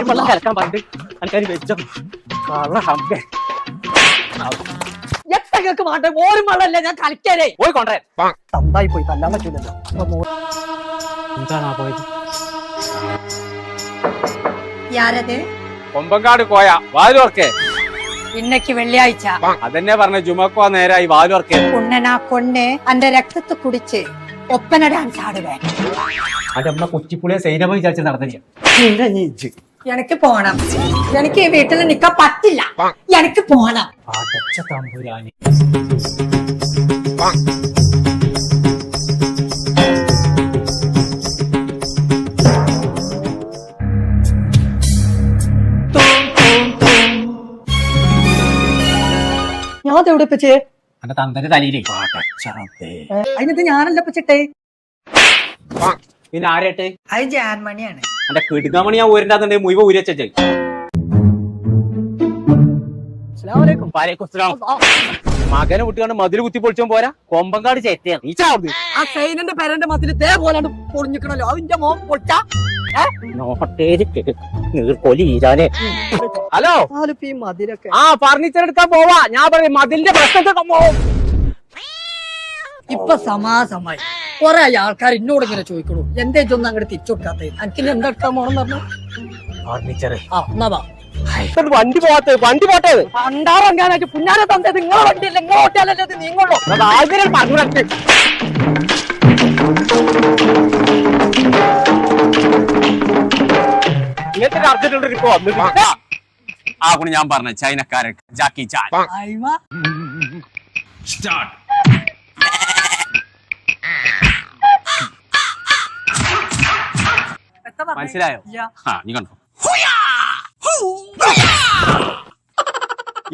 വെള്ളം കലക്കാൻ പറഞ്ഞിട്ട് എനിക്കതിന് വെച്ചോ എത്രക്ക് മാട്ടെ ഓരും വെള്ളമല്ല ഞാൻ കളിക്കാനേ പോയി കൊണ്ടേ തന്തായി പോയി തല്ലാൻ പറ്റൂലല്ലോ. എന്താണാ പോയത്? കൊമ്പങ്കാട് കോയ വാലുവർക്കേ ഇന്നക്ക് വെള്ളിയാഴ്ച അതെന്നെ പറഞ്ഞ ജുമക്കോ നേരായി വാലുവർക്കേ ഉണ്ണനാ കൊണ്ണ് അന്റെ രക്തത്തെ കുടിച്ച് ഒപ്പന ഡാൻസ് ആടുവേ. അത് നമ്മളെ കൊച്ചിപ്പുളിയെ സൈനമ വിചാരിച്ച് നടന്നില്ല. എനിക്ക് പോണം. എനിക്ക് ഈ വീട്ടിൽ നിക്കാൻ പറ്റില്ല. എനിക്ക് പോണം. അടച്ച തമ്പുരാനി. ഞാൻ എവിടെ പച്ചേ എന്റെ തന്തന്റെ തലയിലേ അതിനത് ഞാനല്ല പച്ചിട്ടെ. പിന്നെ ആരേട്ടെ? അത് ജാൻമണിയാണ്. എന്റെ കിടുങ്ങാമണി ഞാൻ ഊരിന്റെ മുഴുവ ഊരി വെച്ചേ. മകനെ വിട്ടുകൊണ്ട് മതിൽ കുത്തി പൊളിച്ചോ പോരാ. കൊമ്പങ്കാട് ചേറ്റയാണ് ഈ ചാവുന്നത്. ആ സൈനന്റെ പേരന്റെ മതിൽ ഇതേപോലെ പൊളിഞ്ഞിക്കണല്ലോ. അതിന്റെ മോൻ പൊളിച്ചാ ഹലോ ഈ മതിലൊക്കെ ആ ഫർണിച്ചർ എടുക്കാൻ പോവാ. ഞാൻ പറയും മതിലിന്റെ പ്രശ്നത്തൊക്കെ പോവും. ഇപ്പൊ സമാസമായി കൊറേ ആൾക്കാർ എന്നോട് ഇങ്ങനെ ചോദിക്കണു എന്തേ ഒന്നും അങ്ങോട്ട് തിരിച്ചു കൊടുക്കാത്തത്. എനിക്ക് എന്താ എടുക്കാൻ പോണെന്ന് പറഞ്ഞു. ഫർണിച്ചർ വണ്ടി പോവാത്ത വണ്ടി പോട്ടെ പണ്ടാറങ്ങാനായിട്ട് പുന്നാരെ തന്നത് നിങ്ങളെ വണ്ടിയല്ല. നിങ്ങളെ ഓട്ടിയാലല്ലേ അത് നീങ്ങുള്ളൂ. ഇങ്ങനത്തെ അർജന്റ് ട്രിപ്പ് വന്നിട്ട് ആ കൂടി ഞാൻ പറഞ്ഞ ചൈനക്കാരൻ ജാക്കി ചാൻ സ്റ്റാർട്ട്. മനസ്സിലായോ? നീ കണ്ടോ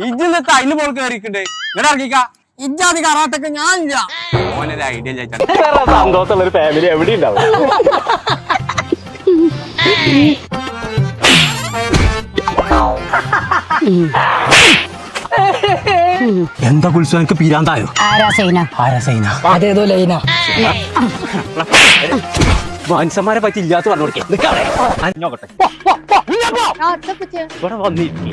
ഇജ്ജത്തെ അതിന് പോൾ കയറിക്കണ്ടേ ഇവിടെ ഇറങ്ങിക്കാ. ഇജാതി കറാട്ടൊക്കെ ഞാനില്ല. ഓനൊരു ഐഡിയ സന്തോഷമുള്ള ഒരു ഫാമിലി എവിടെ ഉണ്ടാവും. എന്താ കുളിച്ചു എനിക്ക് പീരാന്തായോ? അതേതോ ലൈന മനുഷ്യന്മാരെ പറ്റി ഇല്ലാത്ത പറഞ്ഞു കൊടുക്കേ. ഇവിടെ വന്നിരിക്കേ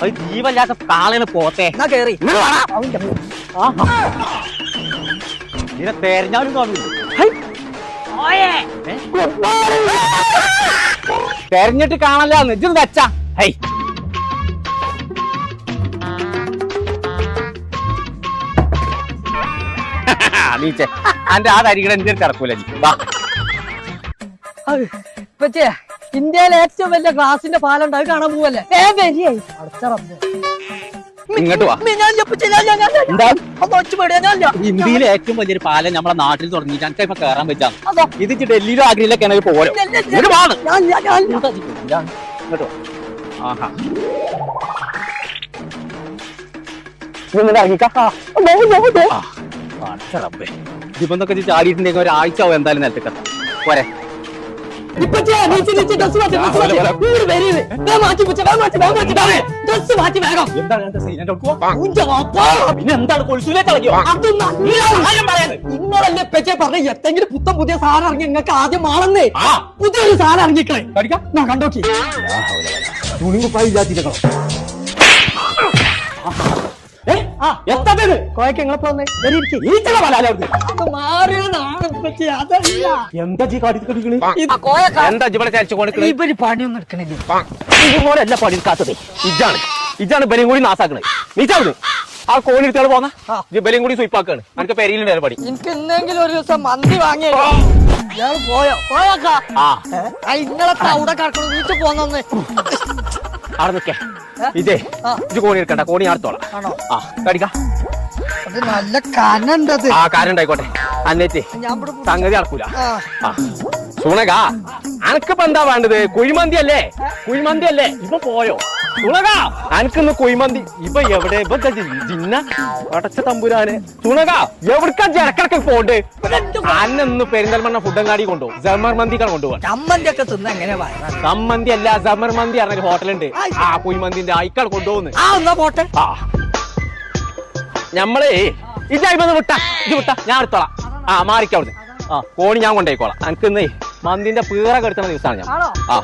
അത് ജീവല്ലാത്ത കാളേനെ പോത്തെ കേറി ഇതിനെ തെരഞ്ഞാലും തോന്നില്ല. തെരഞ്ഞിട്ട് കാണല്ല നെജ്ജൊന്ന് വെച്ചാ ഹൈ നീച്ചേ അന്റെ ആ തരികട എന്റെ കിടക്കൂല. പച്ചേ ഇന്ത്യയിലെ ഏറ്റവും വലിയ ഗ്ലാസിന്റെ പാലുണ്ട്. അത് കാണാൻ പോവല്ലേ? ഇങ്ങോട്ട് വാ. ഇന്ത്യയിലെ ഏറ്റവും വലിയൊരു പാലം നമ്മളെ നാട്ടിൽ തുടങ്ങിയിട്ട് എനിക്ക് ഇപ്പൊ കയറാൻ പറ്റാണ്. ഇത് ഡൽഹിയിലും ആഗ്രയിലൊക്കെ പോരോ. ഇങ്ങോട്ടോ ആഹാ ഇതിപ്പൊക്കെ ചാടിയിട്ടുണ്ടെങ്കിൽ ഒരാഴ്ച ആവും എന്തായാലും നിലത്തേക്ക് പോരെ. നിങ്ങളല്ലേ പെച്ചെ പറഞ്ഞ എത്തെങ്കിലും പുത്തൻ പുതിയ സാധനം ഇറങ്ങി നിങ്ങൾക്ക് ആദ്യം മാണെന്നേ പുതിയൊരു സാധനം ഇറങ്ങിക്കളെ കണ്ടോക്കി തുണിപ്പായില്ലാത്തിരിക്കണം. എന്താ ഇവര് പണിയൊന്നും എടുക്കണില്ല. ഇതുപോലെല്ല പണി എടുക്കാത്തത്. ഇജാണ് ബലിയും കൂടി നാസാക്കണേ. നീച്ചാവുന്നു ആ കോഴി എടുത്താൽ പോന്ന ബലിയും കൂടി സ്വീപ്പാക്കാണ്. എനിക്ക് പെരിയിലുണ്ടായിരുന്നു പണി. എനിക്ക് എന്തെങ്കിലും ഒരു ദിവസം മന്തി വാങ്ങിയോ പോയോ പോയോക്കാ. ഇങ്ങളൊക്കെ അവിടെ കിടക്കണം വീട്ടിൽ പോന്നേ അവിടെ നിക്കേ. ഇതേ ഇത് കോണി എടുക്കണ്ട. കോണി അടുത്തോളാം. ആ കടിക്ക. അത് നല്ല കനുണ്ടത്. ആ കാനുണ്ടായിക്കോട്ടെ. അന്നേറ്റ് സംഗതി നടക്കൂല. സുണകാ അനക്കിപ്പോ എന്താ വേണ്ടത്? കുഴിമന്തി അല്ലേ? കുഴിമന്തി അല്ലേ? ഇപ്പൊ പോയോ സുണകാ? അനക്കിന്ന് കുഴിമന്തി ഇപ്പൊ എവിടെ? ഇപ്പൊ ജിന്ന അടച്ച തമ്പുരാന്. സുണകാ എവിടക്കാ ജനക്കിടക്ക് പോണ്ട്? അന്നൊന്ന് പെരിന്തൽമണ്ണ ഫുഡങ്ങാടി കൊണ്ടുപോകും. ജമർ മന്തിക്കാണ് കൊണ്ടുപോകാൻ. ചമ്മന്തി ഒക്കെ തിന്ന എങ്ങനെ സമ്മന്തി അല്ല ജമർ മന്തി പറഞ്ഞൊരു ഹോട്ടലുണ്ട്. ആ കുഴിമന്തിന്റെ അയക്കാൾ കൊണ്ടുപോകുന്നു. പോട്ടെ. ആ ഞമ്മളേ ഇജായിന്ന് വിട്ടാ. ഇത് വിട്ടാ ഞാൻ എടുത്തോളാം. ആ മാറിക്കവിടുന്ന്. ആ കോണി ഞാൻ കൊണ്ടുപോയിക്കോളാം. എനിക്കിന്ന് മന്തിന്റെ പീറ കെടുത്തുന്ന ദിവസമാണ് ഞാൻ ആണോ ആ